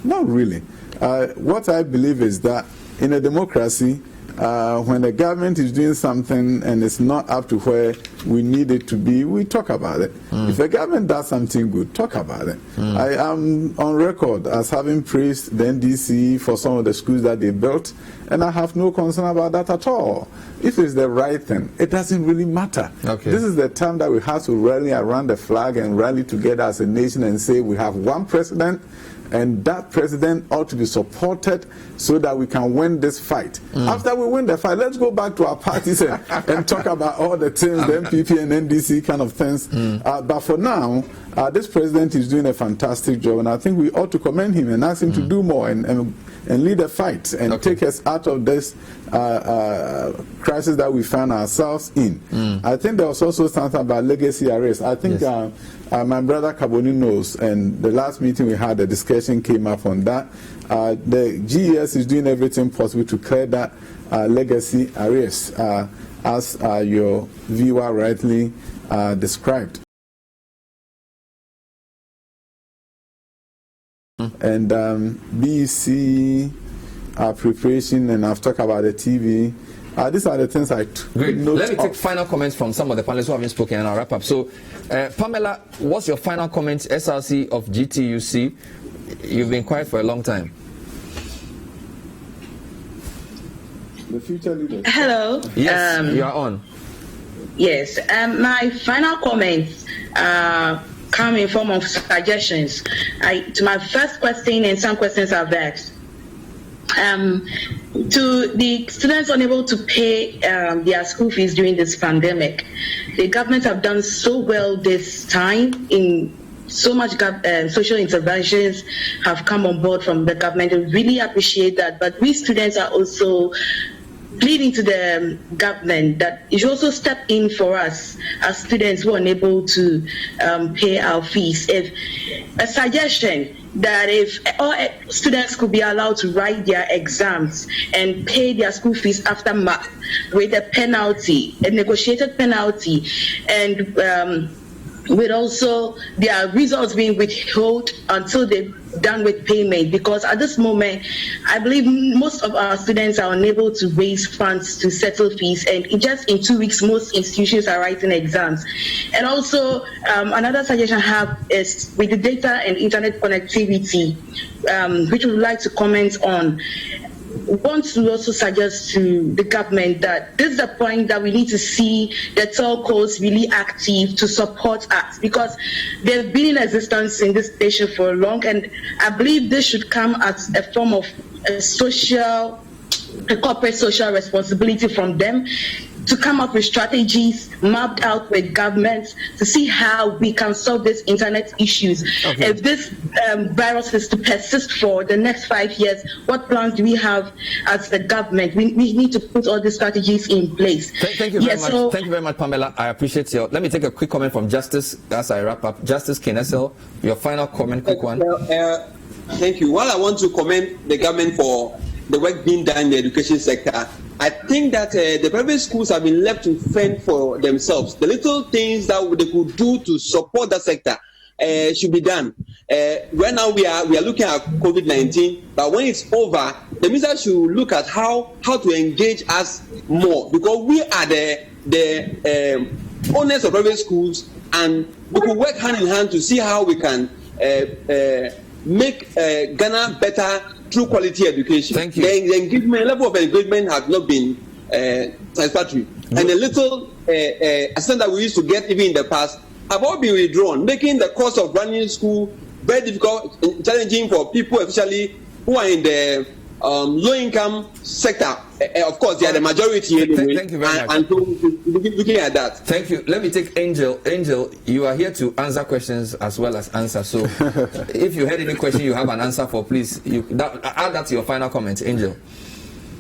Not really. What I believe is that in a democracy, when the government is doing something and it's not up to where we need it to be, we talk about it. If the government does something good, talk about it. I am on record as having praised the NDC for some of the schools that they built, and I have no concern about that at all. If it's the right thing, it doesn't really matter. This is the time that we have to rally around the flag and rally together as a nation and say we have one president, and that president ought to be supported so that we can win this fight. After we win the fight, let's go back to our parties and talk about all the things, the MPP and NDC kind of things. But for now, this president is doing a fantastic job, and I think we ought to commend him and ask him to do more and lead the fight and take us out of this crisis that we find ourselves in. I think there was also something about legacy arrears. I think my brother Kaboni knows, and the last meeting we had, the discussion came up on that. The GES is doing everything possible to clear that legacy arrears, as your viewer rightly described. And BEC preparation, and I've talked about the TV. These are the things I Great. Let me take of. final comments from some of the panelists who haven't spoken, and I'll wrap up. So, Pamela, what's your final comment, SRC of GTUC? You've been quiet for a long time. The future leaders. Hello. Yes, you are on. Yes. My final comments come in form of suggestions. To my first question, and some questions I've asked. To the students unable to pay their school fees during this pandemic, the government have done so well this time in so much social interventions have come on board from the government. I really appreciate that. But we students are also pleading to the government that it should also step in for us as students who are unable to pay our fees. If a suggestion that if all students could be allowed to write their exams and pay their school fees after March with a penalty, a negotiated penalty, and with also their results being withheld until they've done with payment, because at this moment I believe most of our students are unable to raise funds to settle fees, and in 2 weeks most institutions are writing exams. And also another suggestion I have is with the data and internet connectivity, which we would like to comment on. Want to also suggest to the government that this is the point that we need to see the telcos really active to support us, because they've been in existence in this nation for long, and I believe this should come as a form of a corporate social responsibility from them to come up with strategies mapped out with governments to see how we can solve these internet issues. Okay. If this virus is to persist for the next 5 years, what plans do we have as the government? We need to put all these strategies in place. Thank you very much. Thank you very much, Pamela. I appreciate your. Let me take a quick comment from Justice as I wrap up. Justice Kinesel, your final comment, quick one. Thank you. While I want to commend the government for the work being done in the education sector, I think that the private schools have been left to fend for themselves. The little things that they could do to support that sector should be done. Right now we are looking at COVID-19, but when it's over, the minister should look at how to engage us more, because we are the owners of private schools, and we could work hand in hand to see how we can make Ghana better through quality education. Thank you. The engagement level of engagement has not been satisfactory, and the little assistance that we used to get even in the past have all been withdrawn, making the cost of running school very difficult and challenging for people, especially who are in the low-income sector. Of course, they are the majority anyway. Thank you very much. And so looking at that. Thank you. Let me take Angel. Angel, you are here to answer questions as well as answer. So if you had any question you have an answer for, please add that to your final comment. Angel.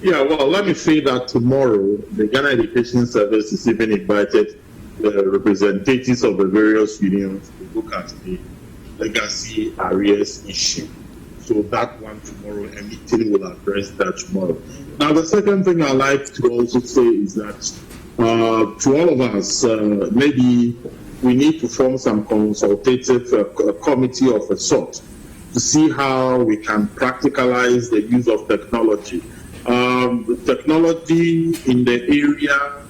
Yeah, well, let me say that tomorrow the Ghana Education Service is even invited representatives of the various unions to look at the legacy arrears issue. So that one tomorrow, a meeting will address that tomorrow. Now, the second thing I'd like to also say is that to all of us, maybe we need to form some consultative committee of a sort to see how we can practicalize the use of technology. Technology in the area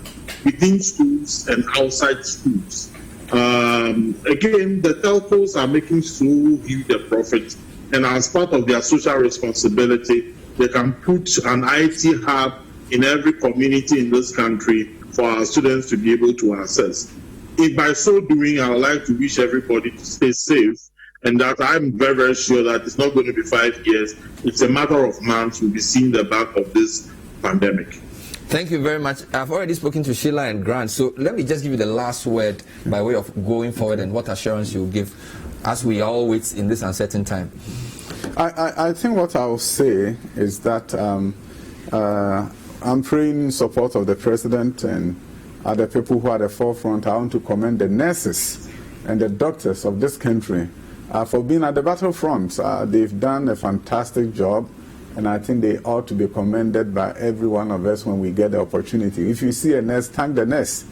within schools and outside schools. Again, the telcos are making so huge a profit, and as part of their social responsibility, they can put an IT hub in every community in this country for our students to be able to access. If by so doing, I would like to wish everybody to stay safe, and that I'm very, very sure that it's not going to be 5 years. It's a matter of months we'll be seeing the back of this pandemic. Thank you very much. I've already spoken to Sheila and Grant, so let me just give you the last word by way of going forward and what assurance you give as we all wait in this uncertain time. I think what I will say is that I'm praying in support of the president and other people who are at the forefront. I want to commend the nurses and the doctors of this country for being at the battlefront. They've done a fantastic job, and I think they ought to be commended by every one of us when we get the opportunity. If you see a nurse, thank the nurse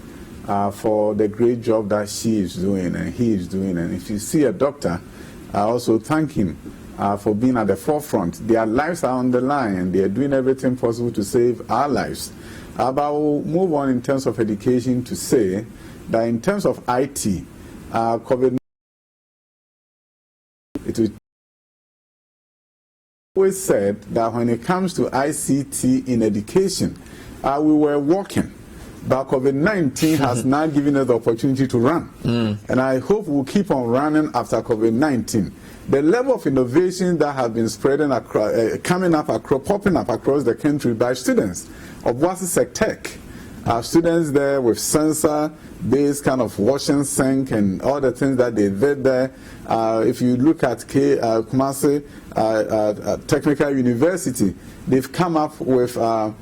for the great job that she is doing and he is doing. And if you see a doctor, I also thank him for being at the forefront. Their lives are on the line, and they are doing everything possible to save our lives. But I will move on in terms of education to say that in terms of IT, COVID, it was always said that when it comes to ICT in education, we were walking. But COVID-19 has now given us the opportunity to run. And I hope we'll keep on running after COVID-19. The level of innovation that has been spreading across, popping up across the country by students of Wasisek Tech. Students there with sensor-based kind of washing sink and all the things that they did there. If you look at Kumasi Technical University, they've come up with a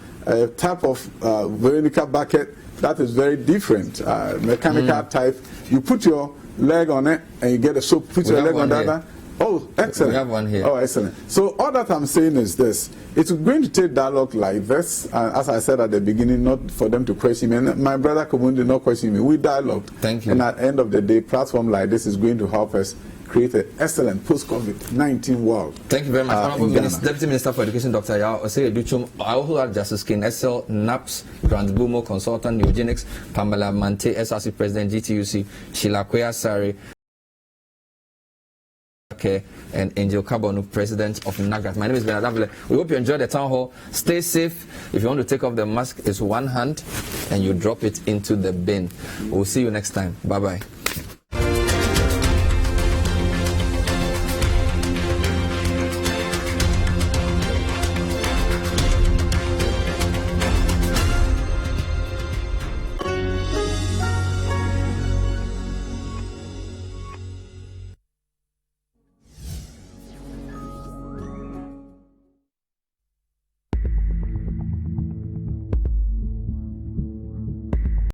type of vertical bucket that is very different, mechanical type. You put your leg on it and you get a soap, put your leg on the other. Oh, excellent. We have one here. Oh, excellent. So all that I'm saying is this. It's going to take dialogue like this, as I said at the beginning, not for them to question me. And my brother Kubun did not question me. We dialogued. Thank you. And at the end of the day, platform like this is going to help us create an excellent post-COVID-19 world. Thank you very much. Honorable Deputy Minister for Education, Dr. Yaw Osei Adutum, Auhula Justice King, SL, NAPS, Grant Bumo, Consultant, Eugenics, Pamela Mante, SRC President, GTUC, Sheila Kwea Sari, and Angel Kabonu, President of NAGRAT. My name is Bernard Avle. We hope you enjoy the town hall. Stay safe. If you want to take off the mask, it's one hand and you drop it into the bin. We'll see you next time. Bye-bye.